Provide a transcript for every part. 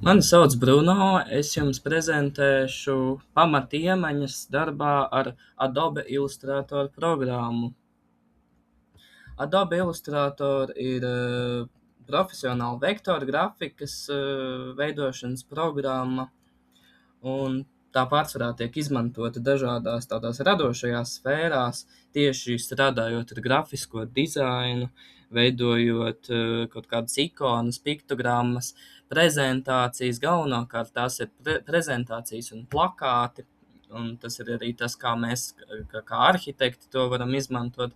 Mani sauc Bruno, es jums prezentēšu pamatiemaņas darbā ar Adobe Illustrator programmu. Adobe Illustrator ir profesionāla vektora grafikas veidošanas programma, un tā pārsvarā tiek izmantota dažādās tādās radošajās sfērās, tieši strādājot ar grafisko dizainu, veidojot kaut kādas ikonas, piktogrammas, prezentācijas. Galvenokārt tās ir prezentācijas un plakāti, un tas ir arī tas, kā mēs, kā arhitekti, to varam izmantot.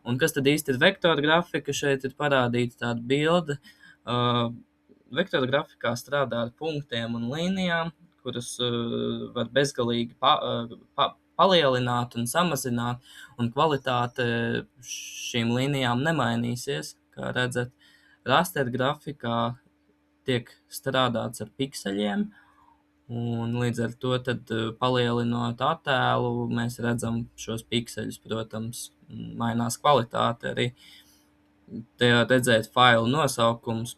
Un kas tad īsti ir vektora grafika? Šeit ir parādīta tāda bilde. Vektora grafikā strādā ar punktiem un līnijām, kuras var bezgalīgi palielināt un samazināt, un kvalitāte šīm līnijām nemainīsies. Kā redzat, raster grafikā tiek strādāts ar pikseļiem, un līdz ar to tad, palielinot attēlu, mēs redzam šos pikseļus, protams, mainās kvalitāte arī. Te redzēt failu nosaukums,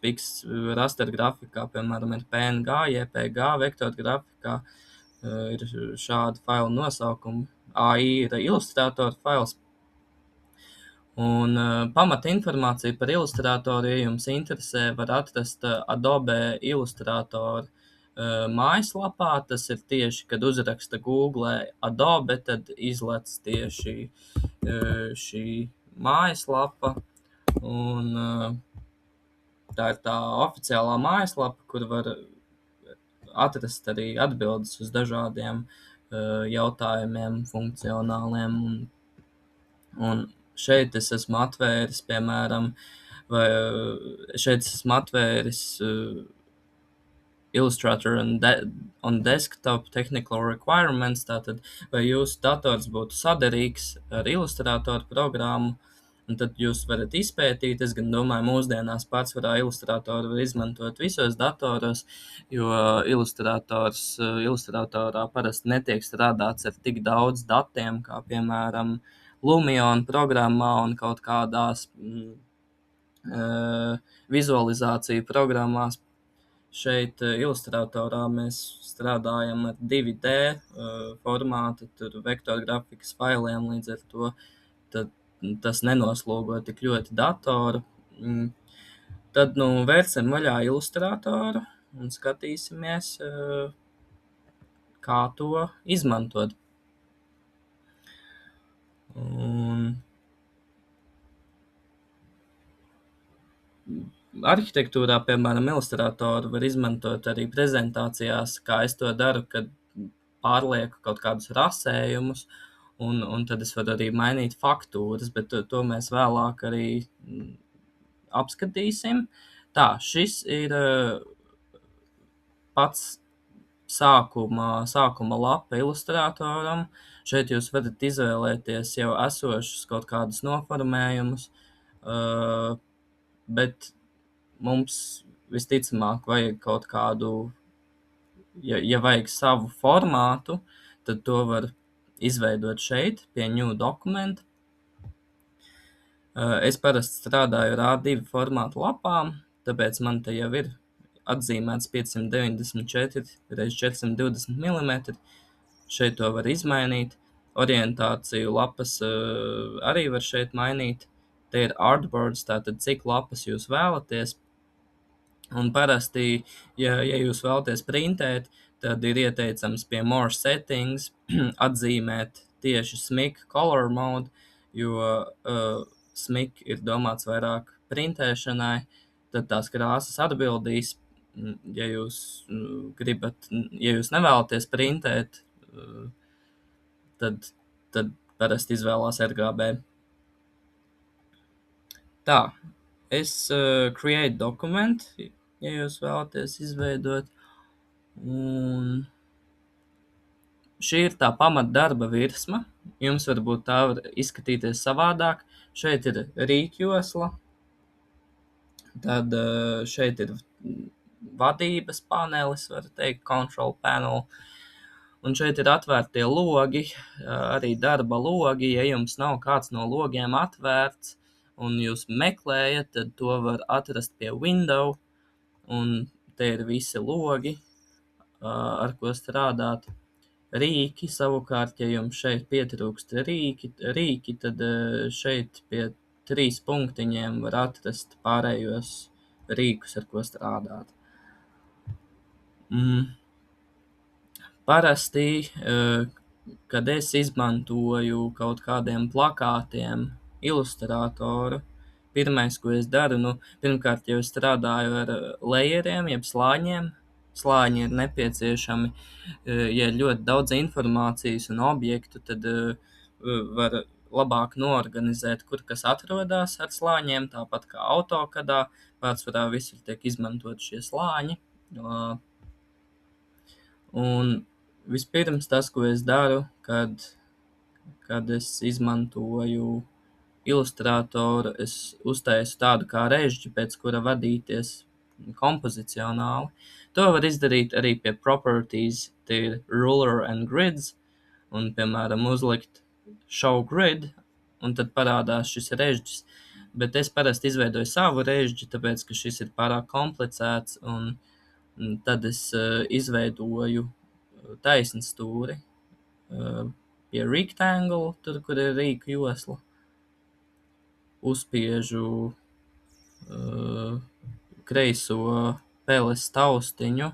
raster grafikā, piemēram, ir PNG, JPG, vektora grafikā ir šādi failu nosaukumi. AI ir Illustrator fails. Un pamata informāciju par Illustratoru, ja jums interesē, var atrast Adobe Illustrator mājaslapā. Tas ir tieši, kad uzraksta Google Adobe, tad izlec tieši šī mājaslapa. Un tā ir tā oficiālā mājaslapa, kur var atrast arī atbildes uz dažādiem jautājumiem, funkcionāliem. Un šeit es esmu atvēris, piemēram, Illustrator on Desktop Technical Requirements, tātad vai jūsu dators būtu saderīgs ar Illustrator programmu, un tad jūs varat izpētīt. Es gan domāju, mūsdienās pārsvarā Illustratoru var izmantot visos datoros, jo Illustratorā parasti netiek strādāts ar tik daudz datiem, kā piemēram Lumion programmā un kaut kādās vizualizāciju programmās. Šeit Illustratorā mēs strādājam ar 2D formātu, tur vektora grafikas failiem, līdz ar to tad tas nenoslogo tik ļoti datoru. Tad vērsim vaļā Illustratoru un skatīsimies, kā to izmantot. Un arhitektūrā, piemēram, Illustratoru var izmantot arī prezentācijās, kā es to daru, kad pārlieku kaut kādus rasējumus, un tad es varu arī mainīt faktūras, bet to mēs vēlāk arī apskatīsim. Tā, šis ir pats sākuma lapa Illustratoram. Šeit jūs varat izvēlēties jau esošus kaut kādus noformējumus, bet mums visticamāk vajag kaut kādu, ja vajag savu formātu, tad to var izveidot šeit pie New Document. Es parasti strādāju ar A2 formātu lapām, tāpēc man te jau ir atzīmēts 594 x 420 mm. Šeit to var izmainīt. Orientāciju lapas arī var šeit mainīt. Te ir artboards, tātad cik lapas jūs vēlaties. Un parasti, ja jūs vēlaties printēt, tad ir ieteicams pie More Settings atzīmēt tieši SMIC Color Mode, jo SMIC ir domāts vairāk printēšanai, tad tās krāsas atbildīs. Ja jūs nevēlaties printēt, tad parasti izvēlās RGB. Tā, es create document, ja jūs vēlaties izveidot, un šī ir tā pamatdarba virsma. Jums varbūt tā var izskatīties savādāk. Šeit ir rīkjosla, tad šeit ir vadības panelis, var teikt, control panel, un šeit ir atvērtie logi, arī darba logi. Ja jums nav kāds no logiem atvērts un jūs meklējat, tad to var atrast pie window, un te ir visi logi, ar ko strādāt. Rīki, savukārt, ja jums šeit pietrūkst rīki, tad šeit pie 3 punktiņiem var atrast pārējos rīkus, ar ko strādāt. Parasti, kad es izmantoju kaut kādiem plakātiem ilustratoru, pirmais, ko es daru, pirmkārt jau strādāju ar layeriem, jeb slāņiem. Slāņi ir nepieciešami, ja ir ļoti daudz informācijas un objektu, tad var labāk noorganizēt, kur kas atrodas ar slāņiem, tāpat kā AutoCADā, pārsvarā visur tiek izmantot šie slāņi. Un vispirms tas, ko es daru, kad es izmantoju ilustratoru, es uztaisu tādu kā režģi, pēc kura vadīties kompozicionāli. To var izdarīt arī pie properties, tie ir ruler and grids, un, piemēram, uzlikt show grid, un tad parādās šis režģis. Bet es parasti izveidoju savu režģi, tāpēc, ka šis ir pārāk komplicēts, un tad es izveidoju taisnu stūri pie rectangle, tur, kur ir rīku josla. Uzspiežu kreiso peles taustiņu,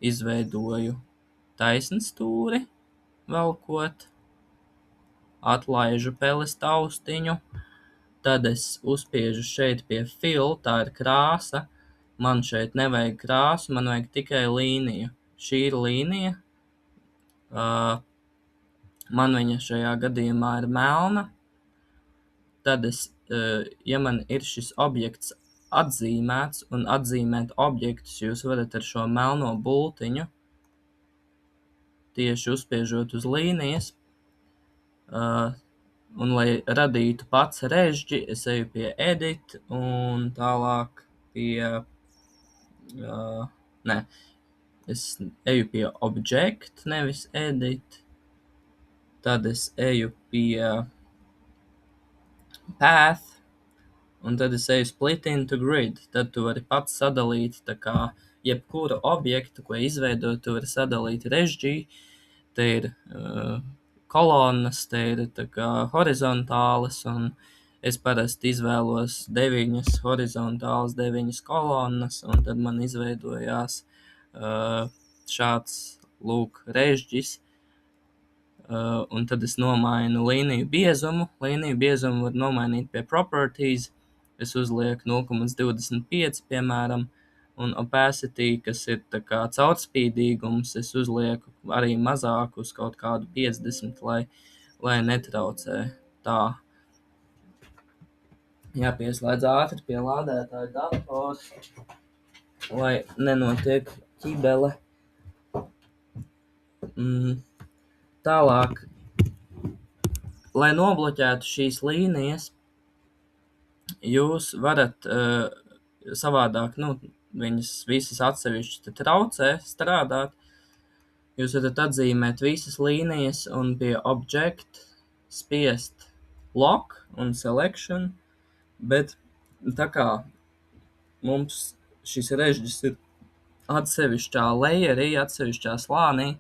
izveidoju taisnu stūri, velkot, atlaižu peles taustiņu, tad es uzspiežu šeit pie fill, tā ir krāsa, man šeit nevajag krāsu, man vajag tikai līniju. Šī ir līnija, man viņa šajā gadījumā ir melna, tad es, ja man ir šis objekts atzīmēts, un atzīmēt objektus jūs varat ar šo melno bultiņu, tieši uzspiežot uz līnijas, un lai radītu pats režģi, es eju pie edit, un tālāk es eju pie object, nevis edit, tad es eju pie path, un tad es eju split into grid, tad tu vari pats sadalīt tā kā jebkuru objektu, ko izveidot, tu vari sadalīt režģī, te ir kolonnas, te ir tā kā horizontālas, un es parasti izvēlos 9 horizontālas, 9 kolonnas, un tad man izveidojās šāds, lūk, režģis. Un tad es nomainu līniju biezumu. Līniju biezumu var nomainīt pie properties. Es uzlieku 0,25, piemēram, un opacity, kas ir tā kā caurspīdīgums, es uzlieku arī mazāk uz kaut kādu 50, lai netraucē tā. Jāpieslēdz ātri pie lādētāja datora, lai nenotiek ķibele. Tālāk, lai nobloķētu šīs līnijas, jūs varat savādāk, viņas visas atsevišķi traucē strādāt. Jūs varat atzīmēt visas līnijas un pie object spiest lock un selection, bet tā kā mums šis režģis ir atsevišķā layerī, atsevišķā slānī,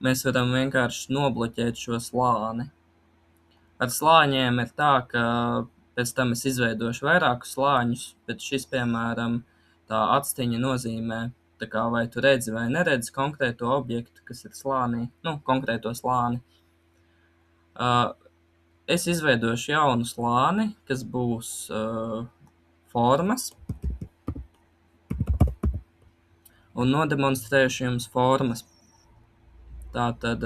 mēs varam vienkārši nobloķēt šo slāni. Ar slāņiem ir tā, ka pēc tam es izveidošu vairākus slāņus, bet šis, piemēram, tā atstiņa nozīmē, tā kā vai tu redzi vai neredzi konkrēto objektu, kas ir slānī, konkrēto slāni. Es izveidošu jaunu slāni, kas būs formas, un nodemonstrēšu jums formas. Tātad,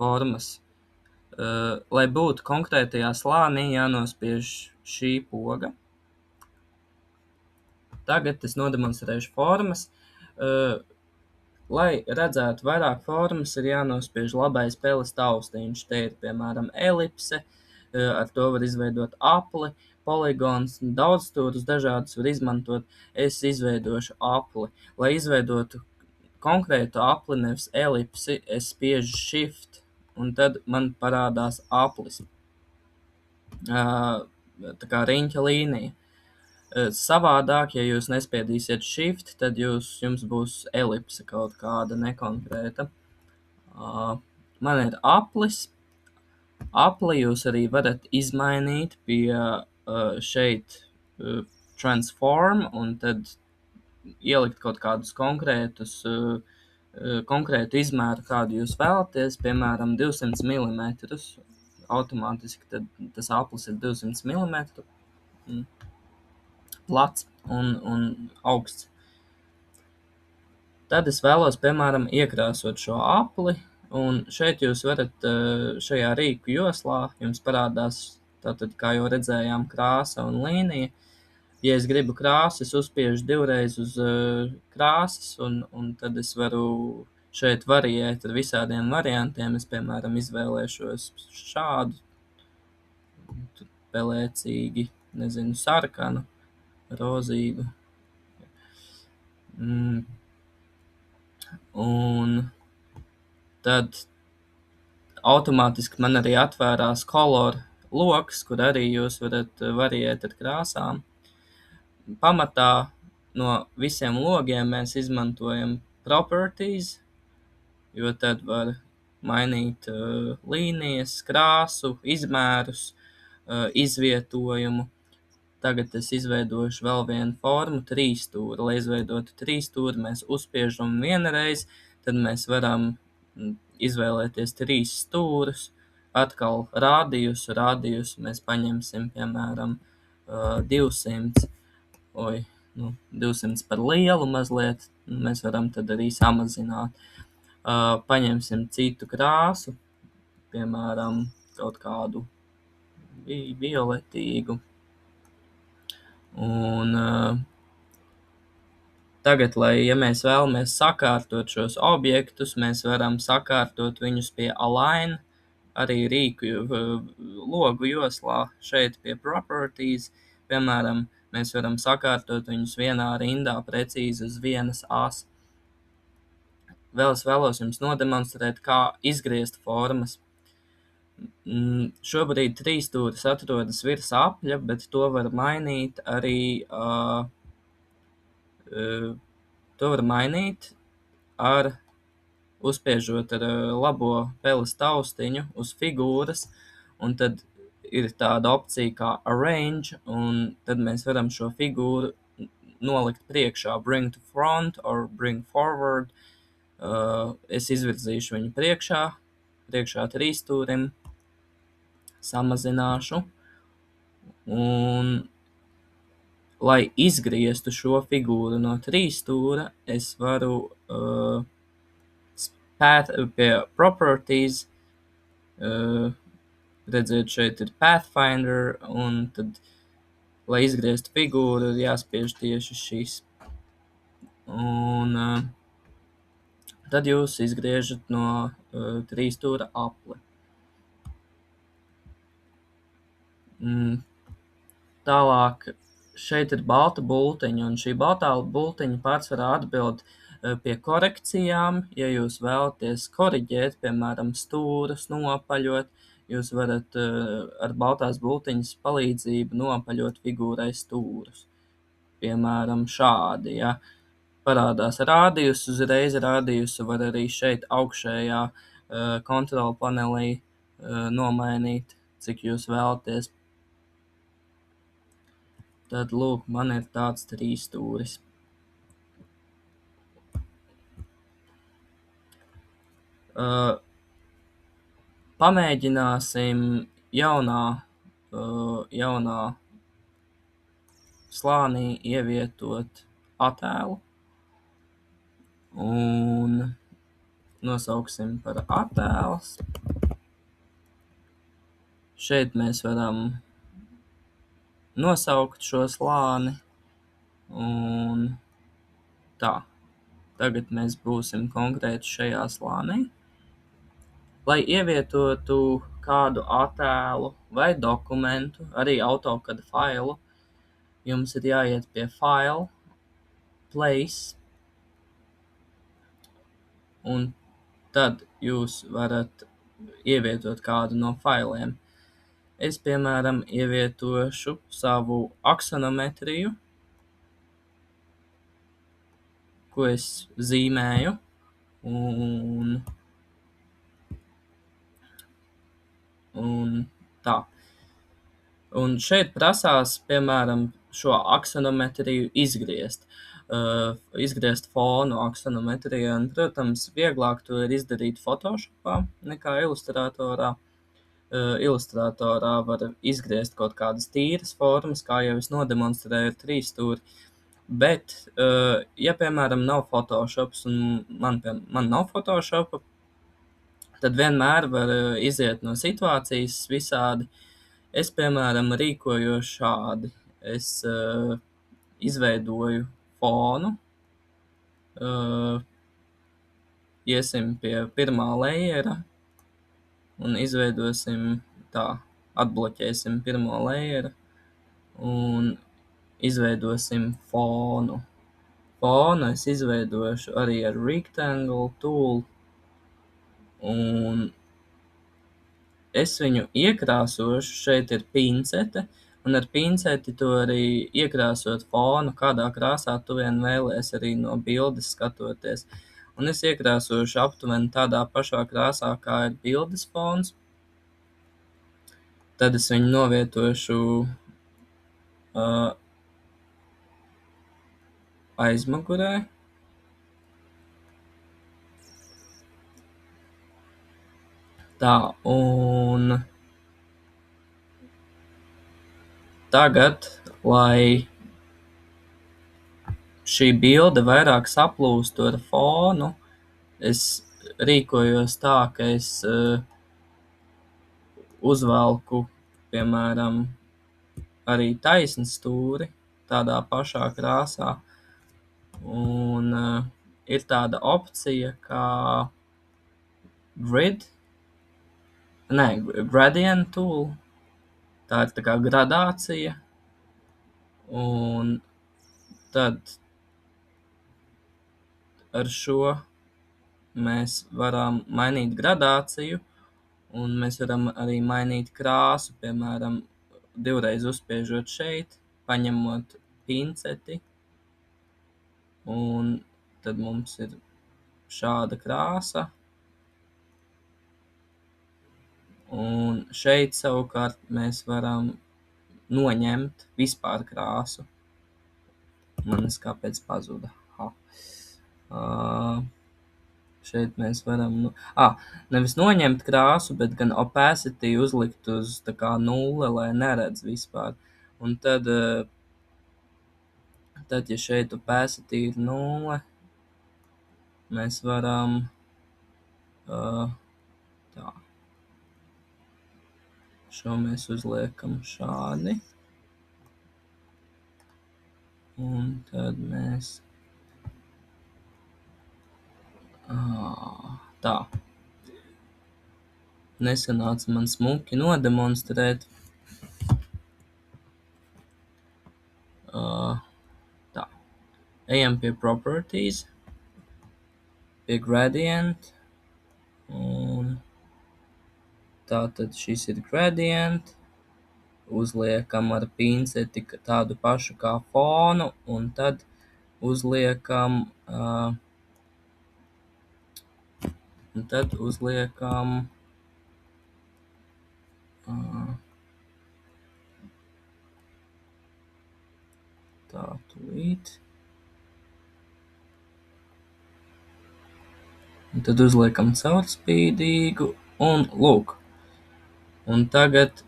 formas. Lai būtu konkrētajā slānī, jānospiež šī poga. Tagad es nodemonstrēšu formas. Lai redzētu vairāk formas, ir jānospiež labais peles taustiņš. Te ir, piemēram, elipse, ar to var izveidot apli, poligons, daudzstūrus dažādus var izmantot. Es izveidošu apli. Lai izveidotu konkrētu apli, nevis elipsi, es spiežu shift, un tad man parādās aplis. Tā kā riņķa līnija. Savādāk, ja jūs nespiedīsiet shift, tad jums būs elipse kaut kāda nekonkrēta. Man ir aplis. Apli jūs arī varat izmainīt pie šeit transform un tad ielikt kaut kādus konkrētu izmēru, kādu jūs vēlaties, piemēram, 200 mm. Automātiski tad tas aplis ir 200 mm plats un augsts. Tad es vēlos, piemēram, iekrāsot šo apli, un šeit jūs varat šajā rīku joslā, jums parādās, tātad, kā jau redzējām, krāsa un līnija. Ja es gribu krāsu, es uzspiežu divreiz uz krāsas, un tad es varu šeit variēt ar visādiem variantiem. Es, piemēram, izvēlēšos šādu, pelēcīgi, nezinu, sarkanu, rozīgu. Un tad automātiski man arī atvērās color loks, kur arī jūs varat variēt ar krāsām. Pamatā no visiem logiem mēs izmantojam properties, jo tad var mainīt līnijas, krāsu, izmērus, izvietojumu. Tagad es izveidošu vēl vienu formu, trīsstūri. Lai izveidotu trīsstūri, mēs uzspiežam vienreiz, tad mēs varam izvēlēties 3 stūrus. Atkal rādījusu mēs paņemsim, piemēram, 200. 200 par lielu mazliet, mēs varam tad arī samazināt. Paņemsim citu krāsu, piemēram, kaut kādu violetīgu. Un tagad, ja mēs vēlamies sakārtot šos objektus, mēs varam sakārtot viņus pie align, arī rīku logu joslā, šeit pie properties, piemēram, mēs varam sakārtot viņus vienā rindā precīzi uz vienas as. Vēl es vēlos jums nodemonstrēt, kā izgriezt formas. Šobrīd trīsstūris atrodas virs apļa, bet to var mainīt arī ar uzspiežot ar labo peles taustiņu uz figūras, un tad ir tāda opcija kā arrange, un tad mēs varam šo figūru nolikt priekšā, bring to front or bring forward. Es izvirzīšu viņu priekšā trīsstūrim, samazināšu, un lai izgrieztu šo figūru no trīsstūra, es varu pie properties, redziet, šeit ir Pathfinder, un tad, lai izgrieztu figūru, ir jāspiež tieši šis. Un tad jūs izgriežat no trīsstūra apli. Tālāk, šeit ir balta bultiņa, un šī baltā bultiņa pārsvarā atbild pie korekcijām. Ja jūs vēlaties koriģēt, piemēram, stūrus nopaļot, jūs varat ar baltās bultiņas palīdzību nopaļot figūrai stūrus. Piemēram, šādi, ja parādās rādījus, uzreiz rādījusu var arī šeit augšējā kontrola panelī nomainīt, cik jūs vēlaties. Tad, lūk, man ir tāds trīsstūris. Pamēģināsim jaunā slānī ievietot attēlu. Un nosauksim par attēls. Šeit mēs varam nosaukt šo slāni. Un tā. Tagad mēs būsim konkrēti šajā slānī. Lai ievietotu kādu attēlu vai dokumentu, arī AutoCAD failu, jums ir jāiet pie File, Place, un tad jūs varat ievietot kādu no failiem. Es, piemēram, ievietošu savu aksonometriju, ko es zīmēju, un tā. Un šeit prasās, piemēram, šo aksonometriju izgriezt. Izgriezt fonu aksonometrijā, un, protams, vieglāk to ir izdarīt Photoshopā nekā Illustratorā. Illustratorā var izgriezt kaut kādas tīras formas, kā jau es nodemonstrēju ar 3 stūri. Bet, ja, piemēram, nav Photoshops, un man nav Photoshopa, tad vienmēr var iziet no situācijas visādi. Es, piemēram, rīkojos šādi. Es izveidoju fonu, iesim pie pirmā lejera un izveidosim tā, atbloķēsim pirmo lejeru un izveidosim fonu. Fonu es izveidošu arī ar Rectangle tool, un es viņu iekrāsošu, šeit ir pincete, un ar pinceti to arī iekrāsot fonu, kādā krāsā tu vien vēlies arī no bildes skatoties. Un es iekrāsošu aptuveni tādā pašā krāsā, kā ir bildes fons. Tad es viņu novietošu aizmugurē. Tā, un tagad, lai šī bilde vairāk saplūstu ar fonu, es rīkojos tā, ka es uzvelku, piemēram, arī taisnu stūri tādā pašā krāsā. Un ir tāda opcija kā gradient tool. Tā ir tā kā gradācija. Un tad ar šo mēs varam mainīt gradāciju, un mēs varam arī mainīt krāsu, piemēram, divreiz uzspiežot šeit, paņemot pinceti, un tad mums ir šāda krāsa. Un šeit savukārt mēs varam noņemt vispār krāsu. Manis kāpēc pazuda? Šeit mēs varam, nevis noņemt krāsu, bet gan opacity uzlikt uz tā kā 0, lai neredz vispār. Un tad, ja šeit opacity ir 0, mēs varam tā. Šo mēs uzliekam šādi. Un tad mēs tā. Nesanāca man smuki nodemonstrēt. Tā. Ejam pie properties, pie gradient. Un tātad šis ir gradient. Uzliekam ar pinceti tādu pašu kā fonu, un tad uzliekam tā tūlīt. Un tad uzliekam caurspīdīgu, un lūk. Un tagad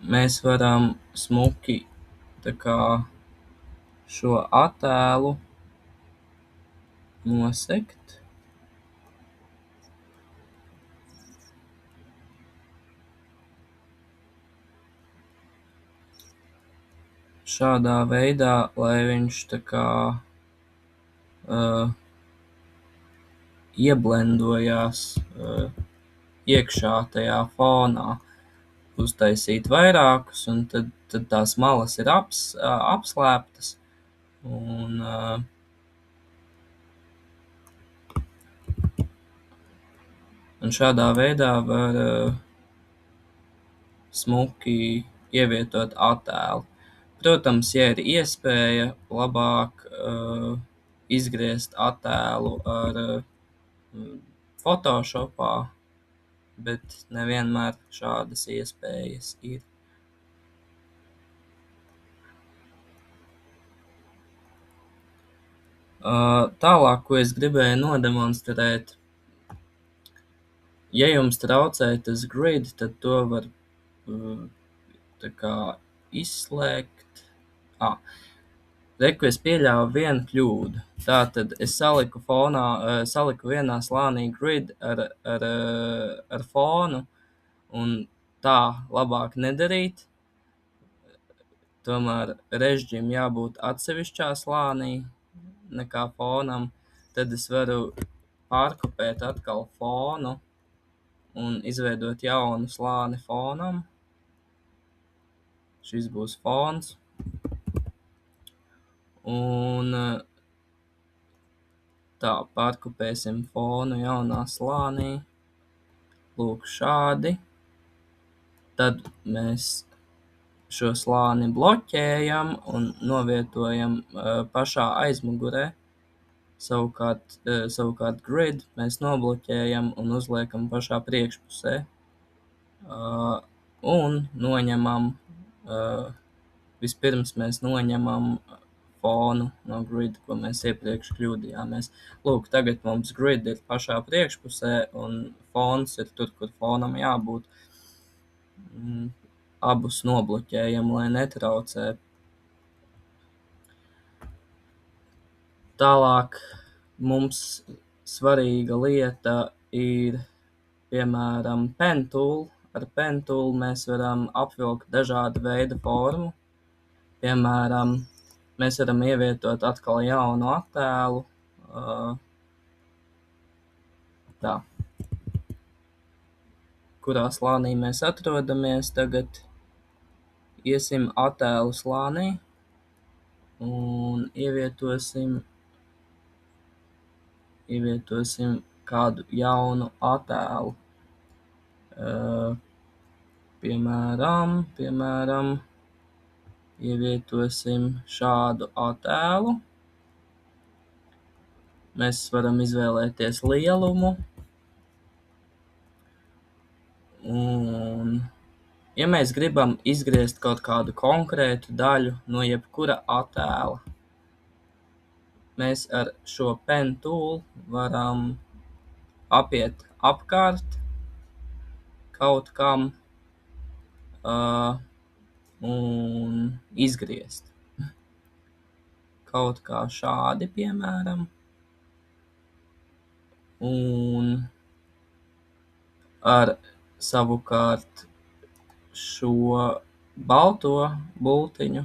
mēs varam smuki tā kā šo attēlu nosegt. Šādā veidā, lai viņš tā kā ieblendojās iekšā tajā fonā. Uztaisīt vairākus, un tad tās malas ir apslēptas. Un šādā veidā var smuki ievietot attēlu. Protams, ja ir iespēja, labāk izgriezt attēlu ar Photoshopā, bet nevienmēr šādas iespējas ir. Tālāk, ko es gribēju nodemonstrēt, ja jums traucē tas grid, tad to var tā kā izslēgt. Reku es pieļāvu vienu kļūdu. Tātad es saliku vienā slānī grid ar fonu, un tā labāk nedarīt. Tomēr režģim jābūt atsevišķā slānī nekā fonam. Tad es varu pārkopēt atkal fonu un izveidot jaunu slāni fonam. Šis būs fons. Un tā, pārkopēsim fonu jaunā slānī. Lūk, šādi. Tad mēs šo slāni bloķējam un novietojam pašā aizmugurē. Savukārt grid mēs nobloķējam un uzliekam pašā priekšpusē. Un noņemam, vispirms mēs noņemam fonu no grid, ko mēs iepriekš kļūdījāmies. Lūk, tagad mums grid ir pašā priekšpusē un fons ir tur, kur fonam jābūt. Abus nobloķējam, lai netraucē. Tālāk mums svarīga lieta ir, piemēram, pen tool. Ar pen tool mēs varam apvilkt dažāda veida formu. Piemēram, mēs varam ievietot atkal jaunu attēlu. Tā. Kurā slānī mēs atrodamies tagad? Iesim attēlu slānī un ievietosim kādu jaunu attēlu. Piemēram, ievietosim šādu attēlu. Mēs varam izvēlēties lielumu. Un, ja mēs gribam izgriezt kaut kādu konkrētu daļu no jebkura attēla, mēs ar šo pen tool varam apiet apkārt kaut kam un izgriezt. Kaut kā šādi, piemēram. Un ar savukārt šo balto bultiņu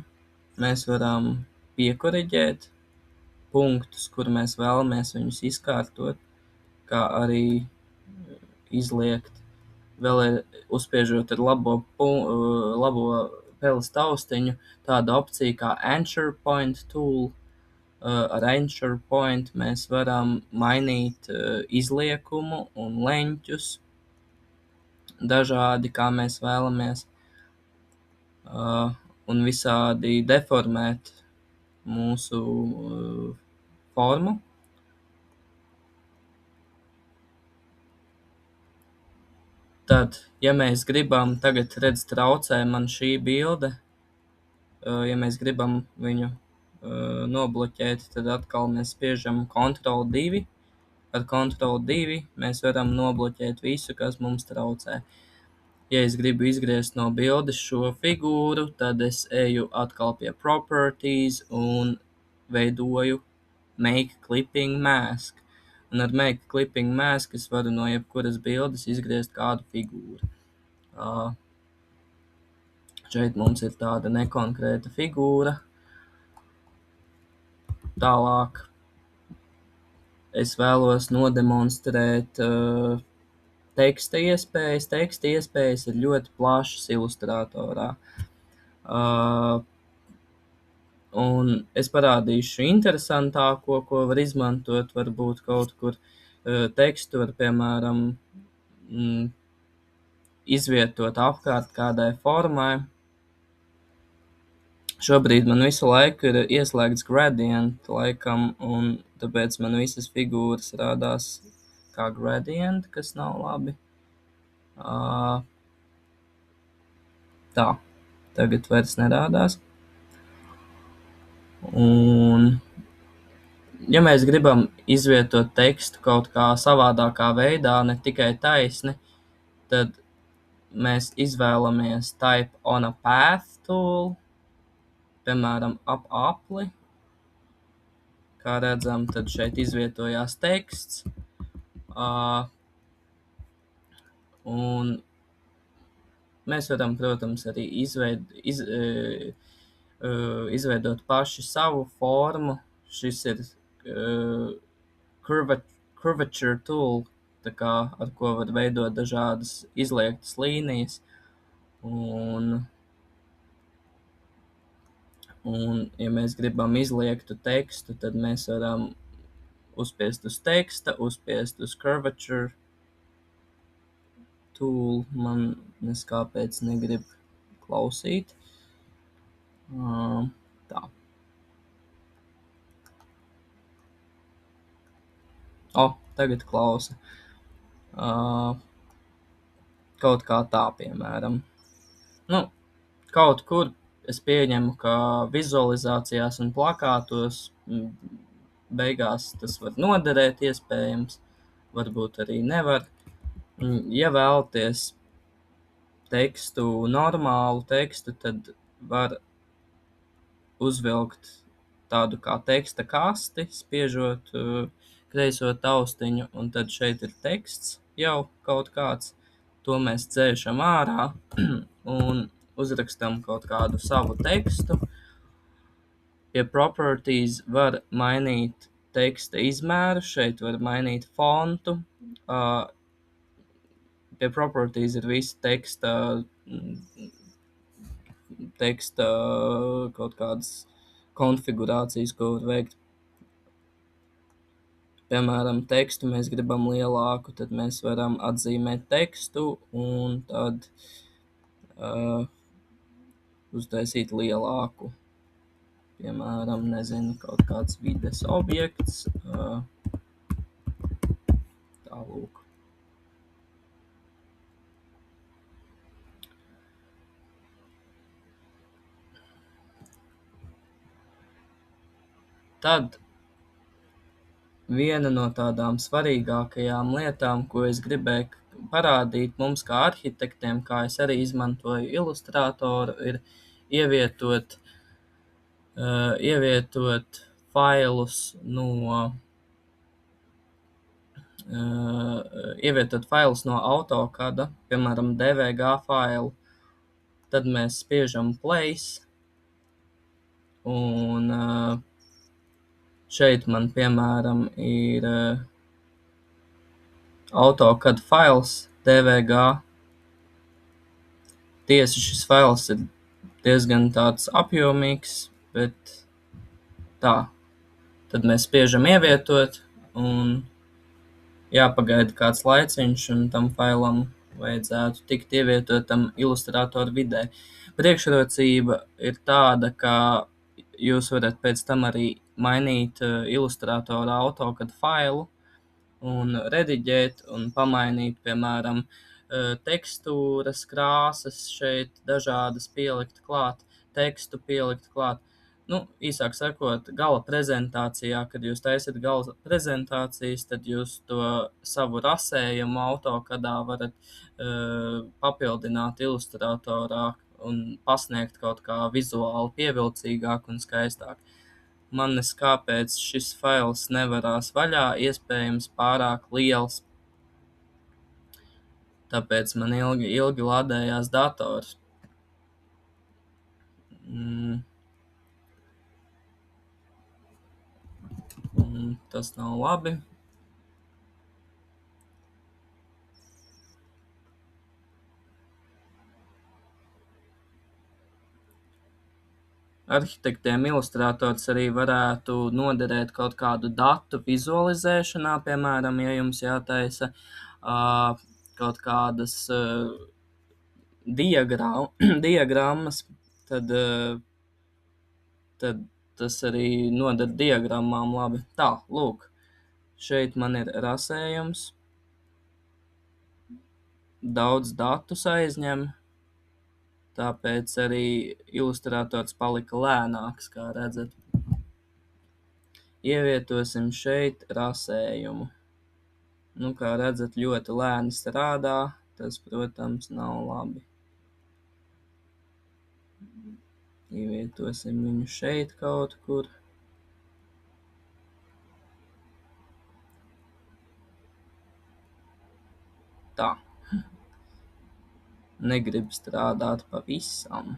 mēs varam piekoriģēt punktus, kur mēs vēlamies viņus izkārtot, kā arī izliekt. Vēl ir, uzspiežot ar labo peles taustiņu, tāda opcija kā Anchor Point tool. Ar Anchor Point mēs varam mainīt izliekumu un leņķus dažādi, kā mēs vēlamies, un visādi deformēt mūsu formu. Tad, ja mēs gribam, tagad traucē man šī bilde, ja mēs gribam viņu nobloķēt, tad atkal mēs spiežam Ctrl+2. Ar Ctrl+2 mēs varam nobloķēt visu, kas mums traucē. Ja es gribu izgriezt no bildes šo figūru, tad es eju atkal pie Properties un veidoju Make Clipping Mask. Un ar Make Clipping Mask es varu no jebkuras bildes izgriezt kādu figūru. Šeit mums ir tāda nekonkrēta figūra. Tālāk es vēlos nodemonstrēt teksta iespējas. Teksta iespējas ir ļoti plašas Illustratorā. Un es parādīšu interesantāko, ko var izmantot, varbūt kaut kur tekstu var, piemēram, izvietot apkārt kādai formai. Šobrīd man visu laiku ir ieslēgts gradient laikam, un tāpēc man visas figūras rādās kā gradient, kas nav labi. Tā, tagad vairs nerādās. Un, ja mēs gribam izvietot tekstu kaut kā savādākā veidā, ne tikai taisni, tad mēs izvēlamies type on a path tool, piemēram, ap apli. Kā redzam, tad šeit izvietojās teksts. Un mēs varam, protams, arī izveidot paši savu formu. Šis ir curvature tool, tā kā, ar ko var veidot dažādas izliektas līnijas. Un ja mēs gribam izliektu tekstu, tad mēs varam uzspiest uz teksta, uzspiest uz curvature tool. Man neskāpēc negrib klausīt. Tā. Tagad klausa. Kaut kā tā, piemēram. Kaut kur es pieņemu, ka vizualizācijās un plakātos beigās tas var noderēt iespējams, varbūt arī nevar. Ja vēlaties tekstu, normālu tekstu, tad var uzvilkt tādu kā teksta kasti, spiežot kreiso taustiņu, un tad šeit ir teksts jau kaut kāds. To mēs dzēšam ārā un uzrakstam kaut kādu savu tekstu. Pie properties var mainīt teksta izmēru, šeit var mainīt fontu. Pie properties ir visi teksta kaut kādas konfigurācijas, ko var veikt. Piemēram, tekstu mēs gribam lielāku, tad mēs varam atzīmēt tekstu un tad uztaisīt lielāku. Piemēram, kaut kāds vides objekts. Tālūk. Tad viena no tādām svarīgākajām lietām, ko es gribēju parādīt mums kā arhitektiem, kā es arī izmantoju Illustratoru, ir ievietot failus no AutoCAD, piemēram, DVG failu. Tad mēs spiežam place, un šeit man, piemēram, ir AutoCAD fails DVG. Tiesa, šis fails ir diezgan tāds apjomīgs, bet tā. Tad mēs spiežam ievietot, un jāpagaida kāds laiciņš, un tam failam vajadzētu tikt ievietotam Illustrator vidē. Priekšrocība ir tāda, ka jūs varat pēc tam arī mainīt Illustratora AutoCAD failu un rediģēt un pamainīt, piemēram, tekstūras, krāsas šeit dažādas pielikt klāt, tekstu pielikt klāt. Īsāk sakot, gala prezentācijā, kad jūs taisat gala prezentācijas, tad jūs to savu rasējumu AutoCAD-ā varat papildināt Illustratorā un pasniegt kaut kā vizuāli pievilcīgāk un skaistāk. Man neskāpēc šis fails nevarās vaļā, iespējams pārāk liels, tāpēc man ilgi lādējās dators. Tas nav labi. Arhitektiem Illustrators arī varētu noderēt kaut kādu datu vizualizēšanā, piemēram, ja jums jātaisa kaut kādas diagrammas, tad tas arī noder diagrammām labi. Tā, lūk, šeit man ir rasējums, daudz datus aizņem, tāpēc arī ilustrators palika lēnāks, kā redzat. Ievietosim šeit rasējumu. Kā redzat, ļoti lēni strādā, tas, protams, nav labi. Ievietosim viņu šeit kaut kur. Tā. Negrib strādāt pavisam.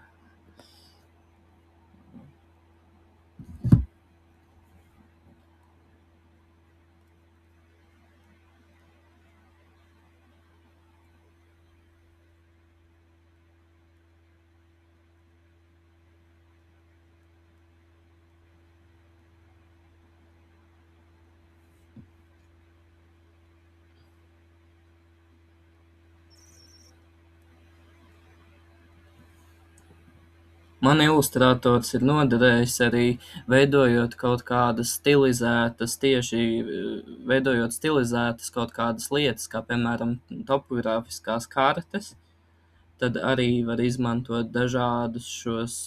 Man ilustrators ir noderējis arī veidojot kaut kādas stilizētas, veidojot stilizētas kaut kādas lietas, kā piemēram topogrāfiskās kartes, tad arī var izmantot dažādus šos